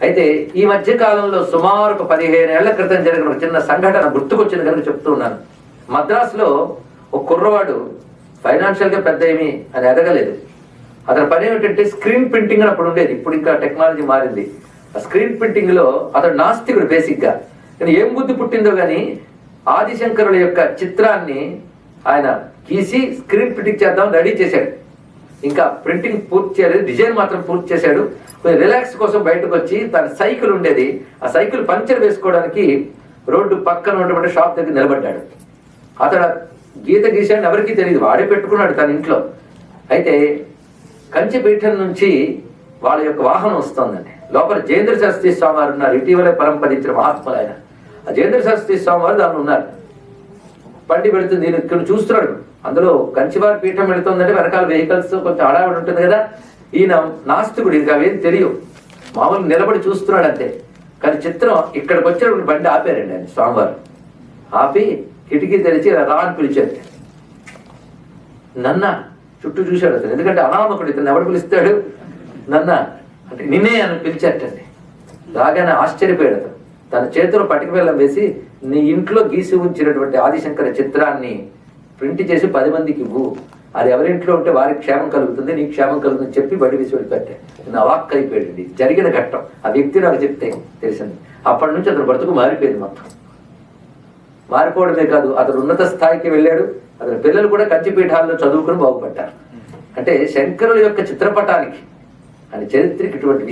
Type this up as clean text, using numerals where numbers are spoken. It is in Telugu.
అయితే ఈ మధ్య కాలంలో సుమారు ఒక 15 ఏళ్ల క్రితం జరిగిన ఒక చిన్న సంఘటన గుర్తుకొచ్చింది కనుక చెప్తూ ఉన్నాను. మద్రాసులో ఒక కుర్రవాడు ఫైనాన్షియల్ గా పెద్ద ఏమీ అని ఎదగలేదు. అతని పని ఏమిటంటే స్క్రీన్ ప్రింటింగ్ అని అప్పుడు ఉండేది, ఇప్పుడు ఇంకా టెక్నాలజీ మారింది. ఆ స్క్రీన్ ప్రింటింగ్ లో అతడు నాస్తికుడు బేసిక్ గా. కానీ ఏం బుద్ధి పుట్టిందో గాని ఆదిశంకరుల యొక్క చిత్రాన్ని ఆయన గీసి స్క్రీన్ ప్రింటింగ్ చేద్దాం రెడీ చేశాడు. ఇంకా ప్రింటింగ్ పూర్తి చేయలేదు, డిజైన్ మాత్రం పూర్తి చేశాడు. కొంచెం రిలాక్స్ కోసం బయటకు వచ్చి తన సైకిల్ ఉండేది, ఆ సైకిల్ పంచర్ వేసుకోవడానికి రోడ్డు పక్కన ఉన్నటువంటి షాప్ దగ్గర నిలబడ్డాడు. అతడు గీత గీసాడని ఎవరికీ తెలియదు, వాడే పెట్టుకున్నాడు తన ఇంట్లో. అయితే కంచిపీఠం నుంచి వాళ్ళ యొక్క వాహనం వస్తుందండి. లోపల జయేంద్ర సరస్వతి స్వామి వారు ఉన్నారు, ఇటీవలే పరంపరించిన మహాత్ములు ఆయన. ఆ జయేంద్ర సరస్వతి స్వామి వారు దాన్ని ఉన్నారు. బండి పెడుతుంది, నేను ఇక్కడ చూస్తున్నాడు. అందులో కంచివారి పీఠం వెళుతుందంటే వెనకాల వెహికల్స్ కొంచెం హడావిడి ఉంటుంది కదా. ఈయన నాస్తికుడు, ఇది అవేం తెలియవు, మామూలు నిలబడి చూస్తున్నాడు అంతే. కానీ చిత్రం ఇక్కడికి వచ్చినప్పుడు బండి ఆపారండి ఆయన స్వామివారు. ఆపి కిటికీ తెరిచి రా అని పిలిచారు. నన్న చుట్టూ చూశాడు అతను, ఎందుకంటే అనామకుడు, ఇతను ఎవడు పిలుస్తాడు, నన్న అంటే నిన్నే అని పిలిచాటండి. రాగానే ఆశ్చర్యపోయాడు అతను. తన చేతిలో పటిక బెల్లం వేసి, నీ ఇంట్లో గీసి ఉంచినటువంటి ఆదిశంకర చిత్రాన్ని ప్రింట్ చేసి 10 మందికి ఇవ్వు, అది ఎవరింట్లో ఉంటే వారికి క్షేమం కలుగుతుంది, నీకు క్షేమం కలుగుతుంది చెప్పి బడి వేసి వెళ్ళిపెట్టాడు. నేను అవాక్ అయిపోయాడండి. జరిగిన ఘట్టం ఆ వ్యక్తి నాకు చెప్తే తెలిసింది. అప్పటి నుంచి అతను బ్రతుకు మారిపోయింది. మొత్తం మారిపోవడమే కాదు, అతను ఉన్నత స్థాయికి వెళ్ళాడు. అతని పిల్లలు కూడా కంచిపీఠాల్లో చదువుకుని బాగుపడ్డారు. అంటే శంకరుల యొక్క చిత్రపటానికి అని చరిత్రకి ఇటువంటి